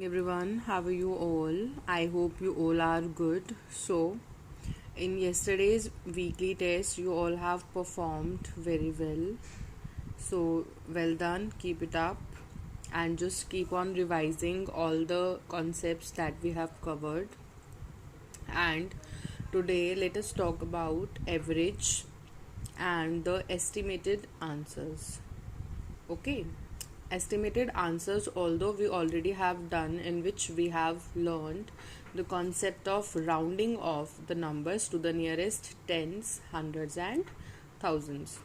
Everyone, how are you all? I hope you all are good. So, in yesterday's weekly test, you all have performed very well. So, well done, keep it up, and just keep on revising all the concepts that we have covered. And today, let us talk about average and the estimated answers. Okay, estimated answers, although we already have done, in which we have learned the concept of rounding off the numbers to the nearest tens, hundreds, and thousands.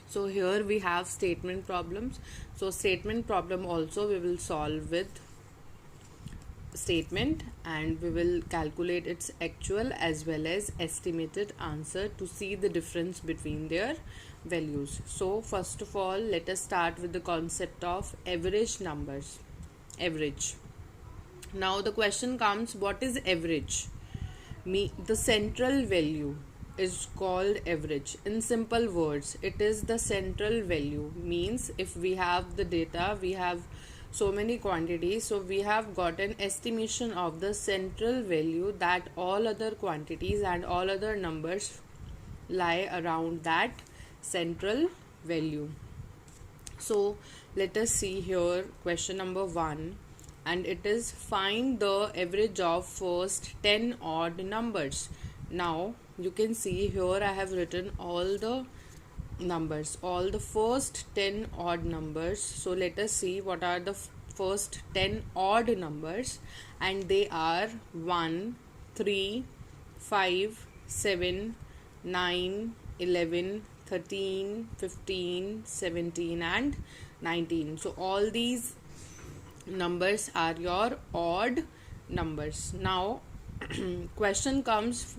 So here we have statement problems. So statement problem also we will solve with statement, and we will calculate its actual as well as estimated answer to see the difference between their values. So first of all, let us start with the concept of average numbers. Average. Now the question comes, what is average? The central value is called average. In simple words, it is the central value. Means if we have the data, we have so many quantities, so we have got an estimation of the central value that all other quantities and all other numbers lie around that central value. So let us see here question number 1, and it is find the average of first 10 odd numbers. Now you can see here I have written all the numbers, all the first 10 odd numbers. So let us see what are the first 10 odd numbers, and they are 1, 3, 5, 7, 9, 11, 13, 15, 17, and 19. So all these numbers are your odd numbers. Now question comes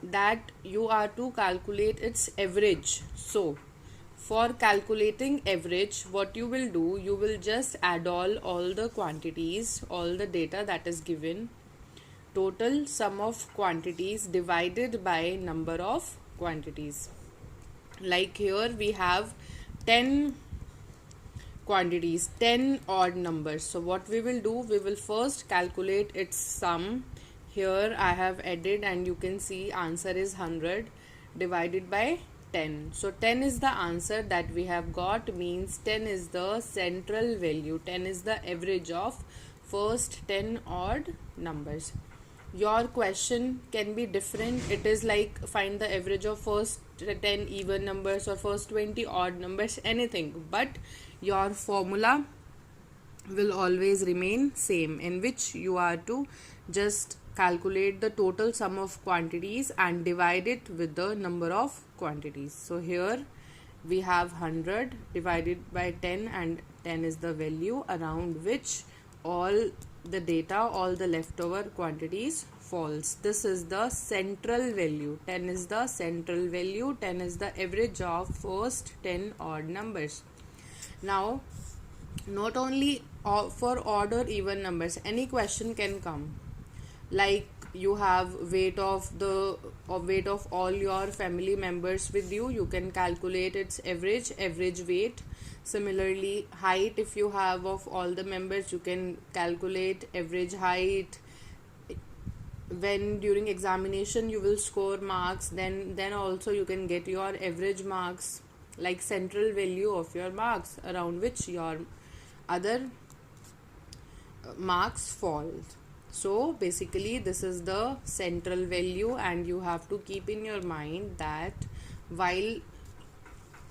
that you are to calculate its average. So for calculating average, what you will do, you will just add all the quantities, all the data that is given, total sum of quantities divided by number of quantities. Like here we have 10 quantities, 10 odd numbers. So what we will do, we will first calculate its sum. Here I have added, and you can see answer is 100 divided by 10. So 10 is the answer that we have got, means 10 is the central value. 10 is the average of first 10 odd numbers. Your question can be different. It is like find the average of first 10 even numbers or first 20 odd numbers, anything, but your formula will always remain same, in which you are to just calculate the total sum of quantities and divide it with the number of quantities. So here we have 100 divided by 10, and 10 is the value around which all the data, all the leftover quantities falls. This is the central value. 10 is the central value. 10 is the average of first 10 odd numbers. Now not only for odd or even numbers, any question can come, like you have weight of all your family members with you, you can calculate its average weight. Similarly, height, if you have of all the members, you can calculate average height. When during examination you will score marks, then also you can get your average marks, like central value of your marks around which your other marks fall. So basically this is the central value, and you have to keep in your mind that while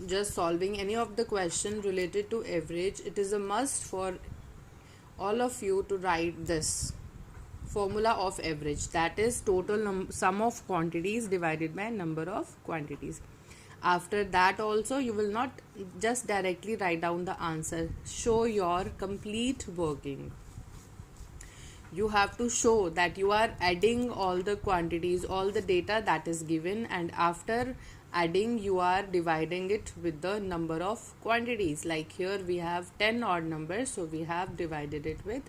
just solving any of the question related to average, it is a must for all of you to write this formula of average, that is total sum of quantities divided by number of quantities. After that also, you will not just directly write down the answer, show your complete working. You have to show that you are adding all the quantities, all the data that is given, and after adding you are dividing it with the number of quantities. Like here we have 10 odd numbers, so we have divided it with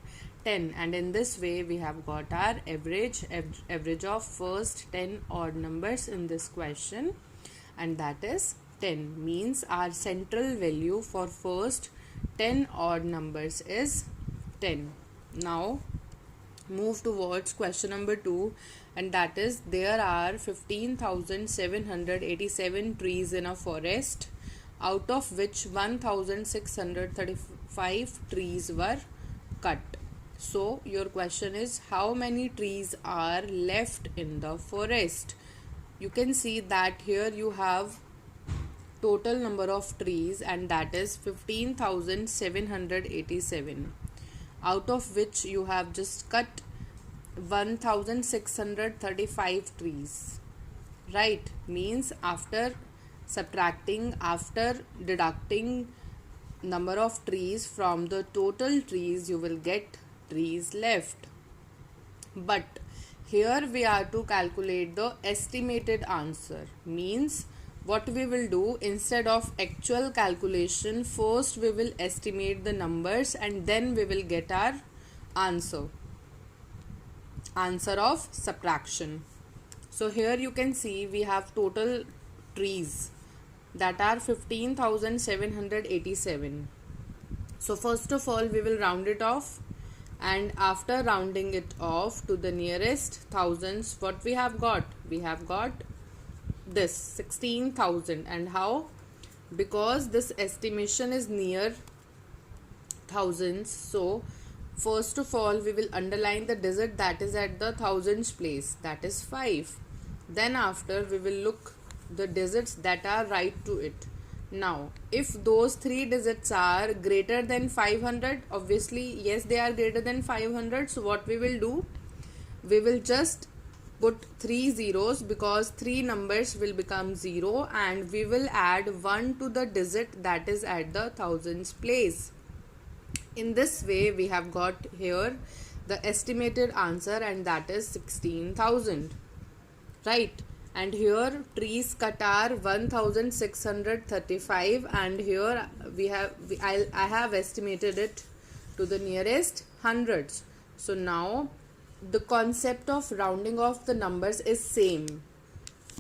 10, and in this way we have got our average of first 10 odd numbers in this question, and that is 10. Means our central value for first 10 odd numbers is 10. Now move towards question number 2, and that is there are 15,787 trees in a forest, out of which 1,635 trees were cut. So your question is, how many trees are left in the forest? You can see that here you have total number of trees, and that is 15,787, out of which you have just cut 1,635 trees, right? Means after deducting number of trees from the total trees, you will get trees left. But here we are to calculate the estimated answer. Means what we will do, instead of actual calculation, first we will estimate the numbers and then we will get our answer of subtraction. So here you can see we have total trees that are 15,787. So first of all we will round it off, and after rounding it off to the nearest thousands, what we have got this 16,000. And how? Because this estimation is near thousands, so first of all we will underline the digit that is at the thousands place, that is 5. Then after we will look the digits that are right to it. Now if those 3 digits are greater than 500, obviously yes they are greater than 500, so what we will do, we will just put 3 zeros, because 3 numbers will become 0, and we will add 1 to the digit that is at the thousands place. In this way we have got here the estimated answer, and that is 16,000, right? And here trees cut are 1,635, and here I have estimated it to the nearest hundreds. So now the concept of rounding off the numbers is same,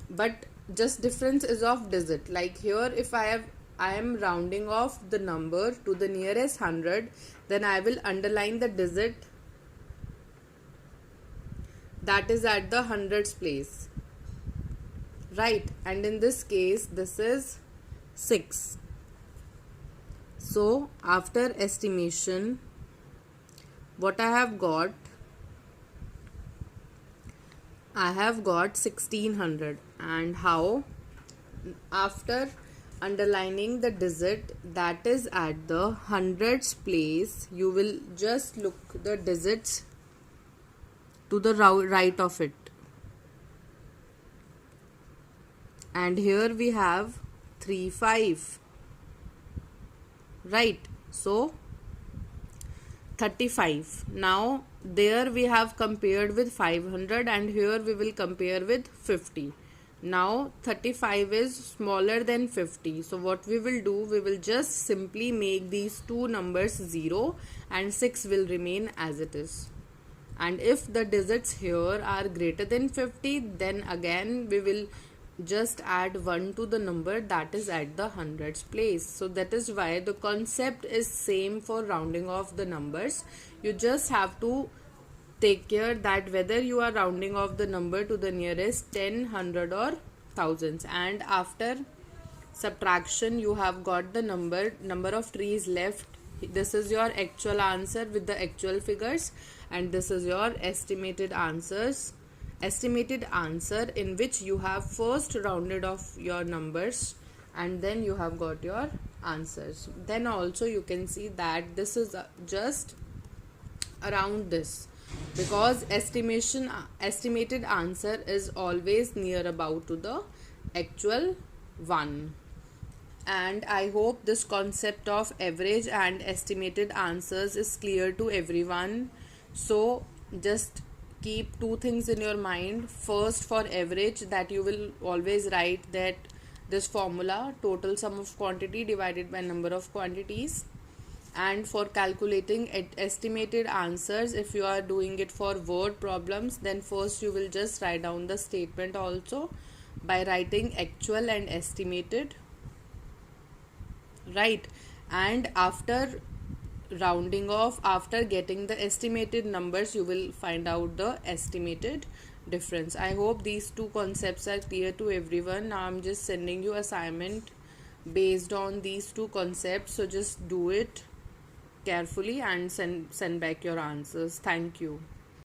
but just difference is of digit. Like here if I am rounding off the number to the nearest 100, then I will underline the digit that is at the hundreds place, right? And in this case this is 6. So after estimation, what I have got 1600. And how? After underlining the digit that is at the hundreds place, you will just look the digits to the right of it, and here we have 35, right? So 35. Now there we have compared with 500, and here we will compare with 50. Now 35 is smaller than 50, so what we will do, we will just simply make these two numbers 0, and 6 will remain as it is. And if the digits here are greater than 50, then again we will just add 1 to the number that is at the hundreds place. So that is why the concept is same for rounding off the numbers. You just have to take care that whether you are rounding off the number to the nearest 10, 100 or thousands. And after subtraction you have got the number of trees left. This is your actual answer with the actual figures, and this is your estimated answer in which you have first rounded off your numbers and then you have got your answers. Then also you can see that this is just around this, because estimated answer is always near about to the actual one. And I hope this concept of average and estimated answers is clear to everyone. So just keep two things in your mind. First, for average, that you will always write that this formula, total sum of quantity divided by number of quantities. And for calculating estimated answers, if you are doing it for word problems, then first you will just write down the statement also by writing actual and estimated, right? And after rounding off. After getting the estimated numbers, you will find out the estimated difference. I hope these two concepts are clear to everyone. Now I'm just sending you assignment based on these two concepts, so just do it carefully and send back your answers. Thank you.